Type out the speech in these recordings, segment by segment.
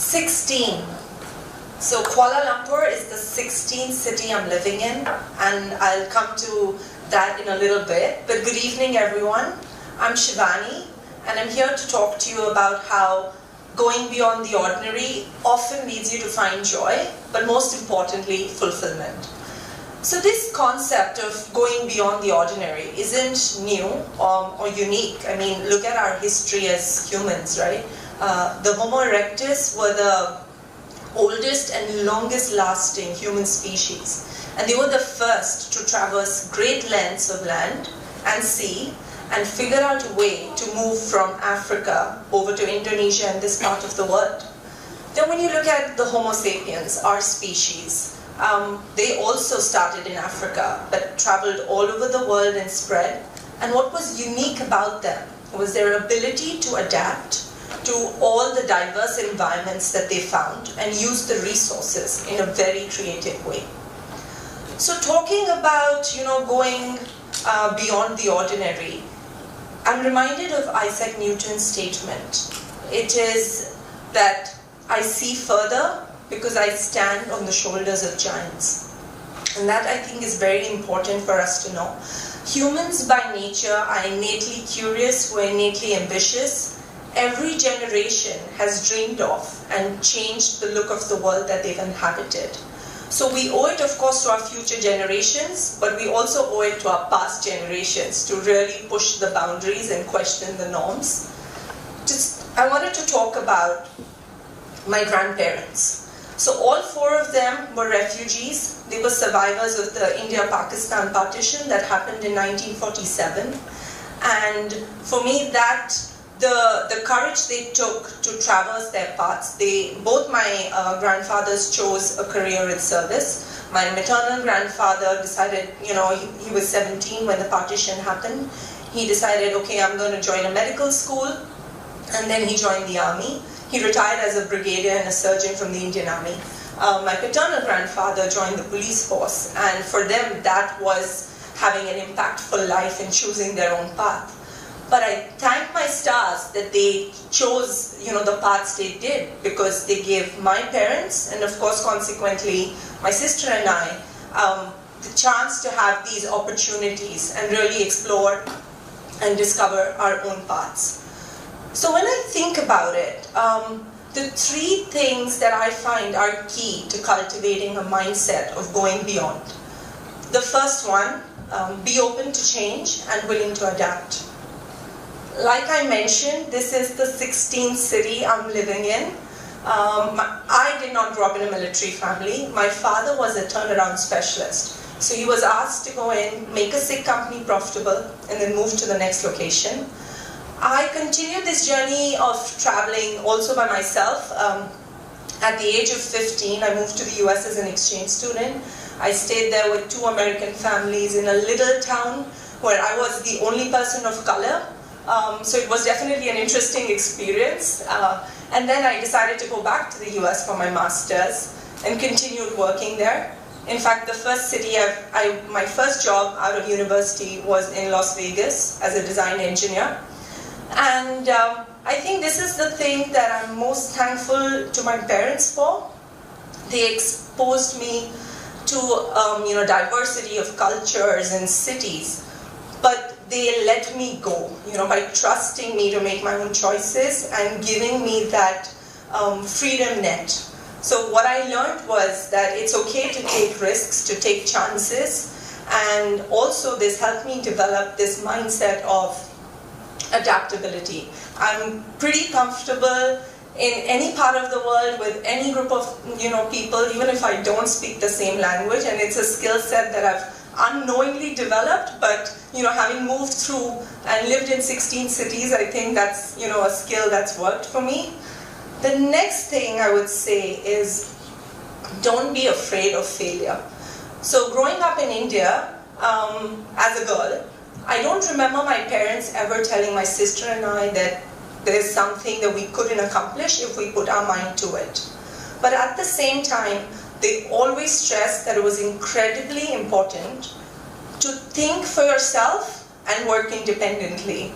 16. So Kuala Lumpur is the 16th city I'm living in, and I'll come to that in a little bit. But good evening, everyone. I'm Shivani, and I'm here to talk to you about how going beyond the ordinary often leads you to find joy, but most importantly, fulfillment. So this concept of going beyond the ordinary isn't new or unique. I mean, look at our history as humans, right? The Homo erectus were the oldest and longest lasting human species. And they were the first to traverse great lengths of land and sea and figure out a way to move from Africa over to Indonesia and this part of the world. Then when you look at the Homo sapiens, our species, they also started in Africa, but traveled all over the world and spread. And what was unique about them was their ability to adapt to all the diverse environments that they found and use the resources in a very creative way. So talking about, going beyond the ordinary, I'm reminded of Isaac Newton's statement. It is that I see further because I stand on the shoulders of giants. And that, I think, is very important for us to know. Humans by nature are innately curious, we're innately ambitious. Every generation has dreamed of and changed the look of the world that they've inhabited. So we owe it, of course, to our future generations, but we also owe it to our past generations to really push the boundaries and question the norms. I wanted to talk about my grandparents. So all four of them were refugees. They were survivors of the India-Pakistan partition that happened in 1947. And for me, that the courage they took to traverse their paths, both my grandfathers chose a career in service. My maternal grandfather decided, he was 17 when the partition happened. He decided, okay, I'm going to join a medical school, and then he joined the army. He retired as a brigadier and a surgeon from the Indian Army. My paternal grandfather joined the police force, and for them that was having an impactful life and choosing their own path. But I thank my stars that they chose, the paths they did, because they gave my parents, and of course consequently my sister and I, the chance to have these opportunities and really explore and discover our own paths. So when I think about it, the three things that I find are key to cultivating a mindset of going beyond. The first one, be open to change and willing to adapt. Like I mentioned, this is the 16th city I'm living in. I did not grow up in a military family. My father was a turnaround specialist. So he was asked to go in, make a sick company profitable, and then move to the next location. I continued this journey of traveling also by myself. At the age of 15, I moved to the US as an exchange student. I stayed there with 2 American families in a little town where I was the only person of color. So it was definitely an interesting experience. And then I decided to go back to the US for my master's and continued working there. In fact, the first city my first job out of university was in Las Vegas as a design engineer. And I think this is the thing that I'm most thankful to my parents for. They exposed me to diversity of cultures and cities, but they let me go, by trusting me to make my own choices and giving me that freedom net. So what I learned was that it's okay to take risks, to take chances, and also this helped me develop this mindset of adaptability. I'm pretty comfortable in any part of the world with any group of people, even if I don't speak the same language, and it's a skill set that I've unknowingly developed, but having moved through and lived in 16 cities, I think that's a skill that's worked for me. The next thing I would say is don't be afraid of failure. So growing up in India as a girl, I don't remember my parents ever telling my sister and I that there's something that we couldn't accomplish if we put our mind to it. But at the same time, they always stressed that it was incredibly important to think for yourself and work independently.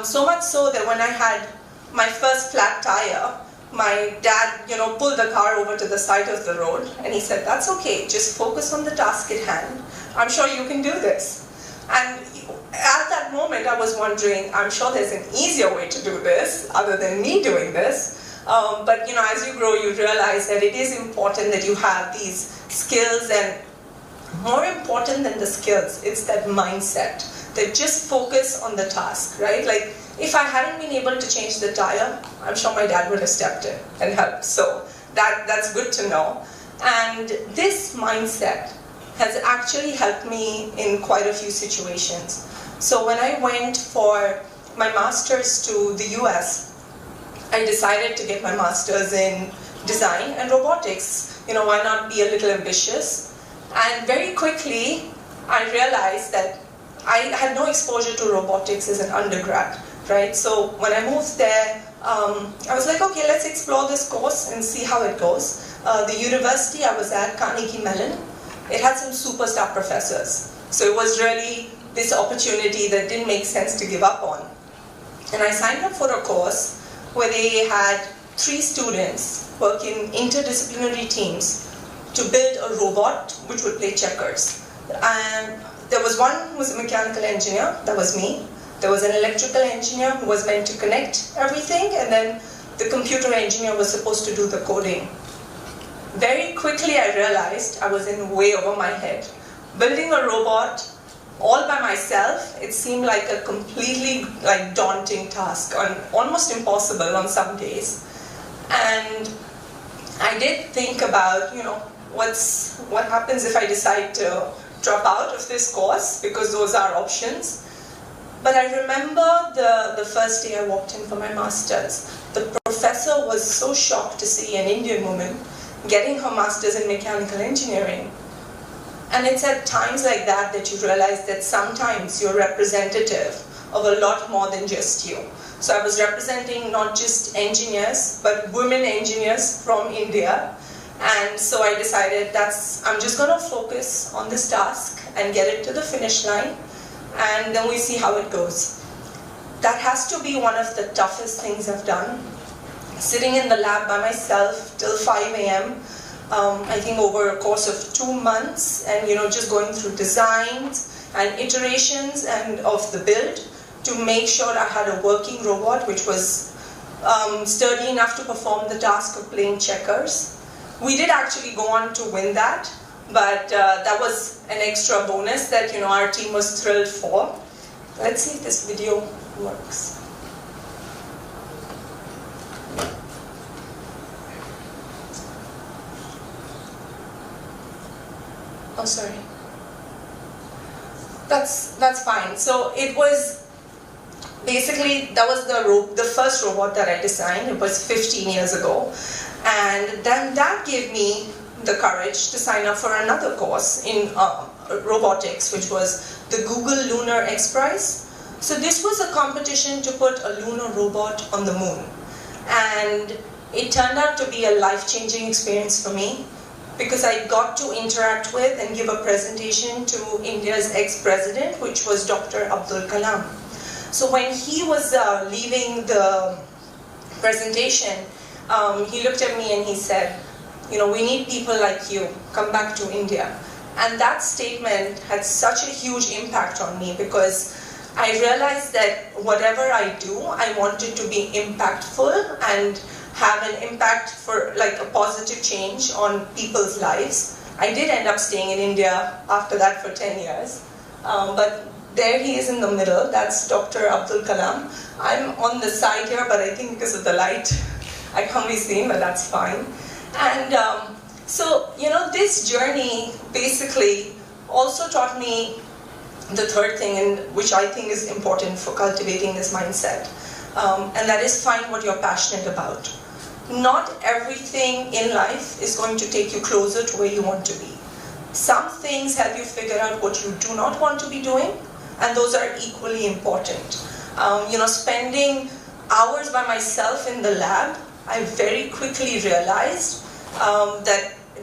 So much so that when I had my first flat tire, my dad, pulled the car over to the side of the road, and he said, "That's okay, just focus on the task at hand. I'm sure you can do this." And at that moment, I was wondering, I'm sure there's an easier way to do this, other than me doing this. But as you grow, you realize that it is important that you have these skills, and more important than the skills, it's that mindset, that just focus on the task, right? Like, if I hadn't been able to change the tire, I'm sure my dad would have stepped in and helped. So that's good to know. And this mindset has actually helped me in quite a few situations. So when I went for my master's to the US, I decided to get my master's in design and robotics. Why not be a little ambitious? And very quickly, I realized that I had no exposure to robotics as an undergrad, right? So when I moved there, I was like, okay, let's explore this course and see how it goes. The university I was at, Carnegie Mellon, it had some superstar professors. So it was really this opportunity that didn't make sense to give up on. And I signed up for a course where they had 3 students work in interdisciplinary teams to build a robot which would play checkers. And there was one who was a mechanical engineer, that was me. There was an electrical engineer who was meant to connect everything, and then the computer engineer was supposed to do the coding. Very quickly I realized I was in way over my head. Building a robot all by myself, it seemed like a completely daunting task, and almost impossible on some days. And I did think about, what happens if I decide to drop out of this course, because those are options. But I remember the first day I walked in for my master's. The professor was so shocked to see an Indian woman getting her master's in mechanical engineering. And it's at times like that that you realize that sometimes you're representative of a lot more than just you. So I was representing not just engineers, but women engineers from India. And so I decided I'm just going to focus on this task and get it to the finish line, and then we see how it goes. That has to be one of the toughest things I've done. Sitting in the lab by myself till 5 a.m., I think over a course of 2 months, and just going through designs and iterations and of the build to make sure I had a working robot which was sturdy enough to perform the task of playing checkers. We did actually go on to win that, but that was an extra bonus that our team was thrilled for. Let's see if this video works. Oh, sorry. That's fine. So it was basically, that was the first robot that I designed. It was 15 years ago. And then that gave me the courage to sign up for another course in robotics, which was the Google Lunar X Prize. So this was a competition to put a lunar robot on the moon. And it turned out to be a life-changing experience for me, because I got to interact with and give a presentation to India's ex-president, which was Dr. Abdul Kalam. So when he was leaving the presentation, he looked at me and he said, we need people like you, come back to India. And that statement had such a huge impact on me, because I realized that whatever I do, I want it to be impactful and have an impact for a positive change on people's lives. I did end up staying in India after that for 10 years. But there he is in the middle, that's Dr. Abdul Kalam. I'm on the side here, but I think because of the light, I can't be seen, but that's fine. And so, this journey basically also taught me the third thing, and which I think is important for cultivating this mindset. And that is, find what you're passionate about. Not everything in life is going to take you closer to where you want to be. Some things help you figure out what you do not want to be doing, and those are equally important. Spending hours by myself in the lab, I very quickly realized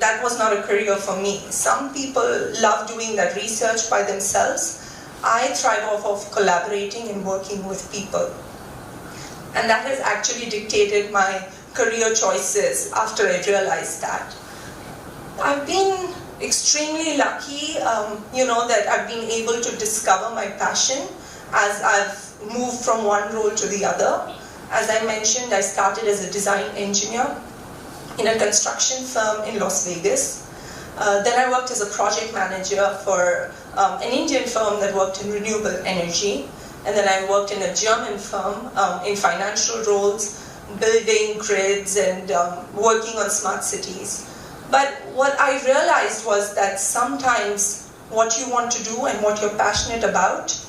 that was not a career for me. Some people love doing that research by themselves. I thrive off of collaborating and working with people. And that has actually dictated my career choices after I realized that. I've been extremely lucky, that I've been able to discover my passion as I've moved from one role to the other. As I mentioned, I started as a design engineer in a construction firm in Las Vegas. Then I worked as a project manager for an Indian firm that worked in renewable energy. And then I worked in a German firm in financial roles, building grids and working on smart cities. But what I realized was that sometimes what you want to do and what you're passionate about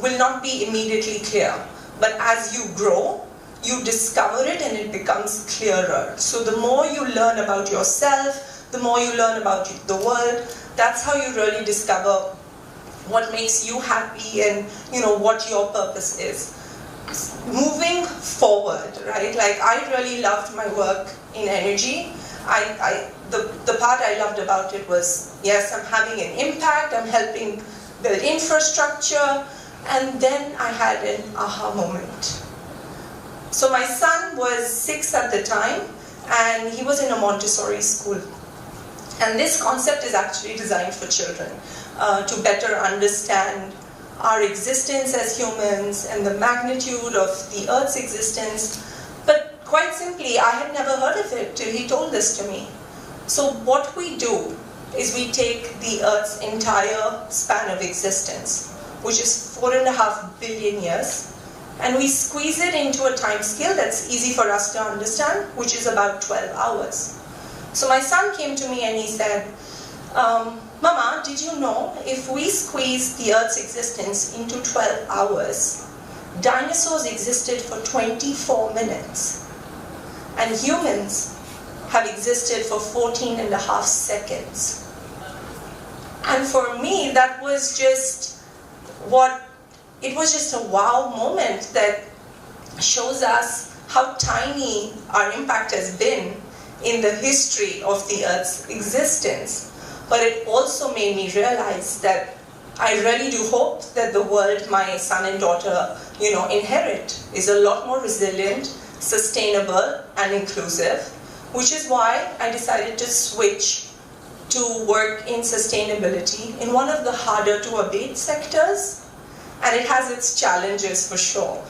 will not be immediately clear. But as you grow, you discover it and it becomes clearer. So the more you learn about yourself, the more you learn about the world, that's how you really discover what makes you happy and what your purpose is. Moving forward, right? Like, I really loved my work in energy. The part I loved about it was, yes, I'm having an impact, I'm helping build infrastructure, and then I had an aha moment. So my son was 6 at the time, and he was in a Montessori school. And this concept is actually designed for children to better understand our existence as humans and the magnitude of the Earth's existence. But quite simply, I had never heard of it till he told this to me. So what we do is we take the Earth's entire span of existence, which is 4.5 billion years, and we squeeze it into a time scale that's easy for us to understand, which is about 12 hours. So my son came to me and he said, Mama, did you know if we squeeze the Earth's existence into 12 hours, dinosaurs existed for 24 minutes, and humans have existed for 14.5 seconds. And for me, that was just it was just a wow moment that shows us how tiny our impact has been in the history of the Earth's existence. But it also made me realize that I really do hope that the world my son and daughter, inherit is a lot more resilient, sustainable, and inclusive, which is why I decided to switch to work in sustainability in one of the harder to abate sectors. And it has its challenges for sure.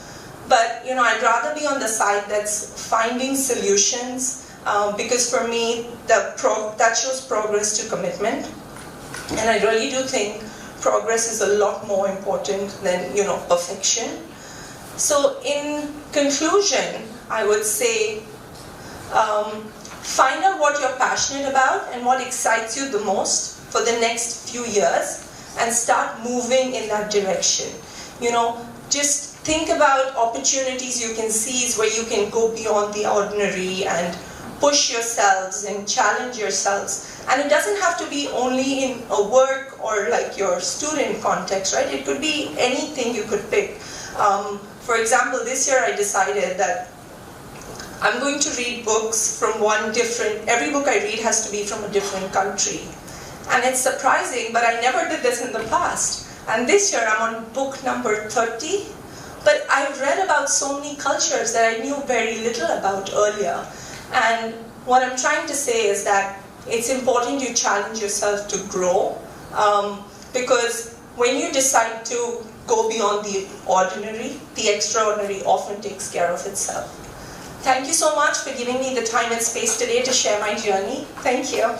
But I'd rather be on the side that's finding solutions, because for me, that shows progress to commitment. And I really do think progress is a lot more important than perfection. So in conclusion, I would say, find out what you're passionate about and what excites you the most for the next few years, and start moving in that direction. Just think about opportunities you can seize where you can go beyond the ordinary and push yourselves and challenge yourselves. And it doesn't have to be only in a work or like your student context, right? It could be anything you could pick. For example, this year I decided that I'm going to read books from every book I read has to be from a different country. And it's surprising, but I never did this in the past. And this year I'm on book number 30, but I've read about so many cultures that I knew very little about earlier. And what I'm trying to say is that it's important you challenge yourself to grow, because when you decide to go beyond the ordinary, the extraordinary often takes care of itself. Thank you so much for giving me the time and space today to share my journey. Thank you.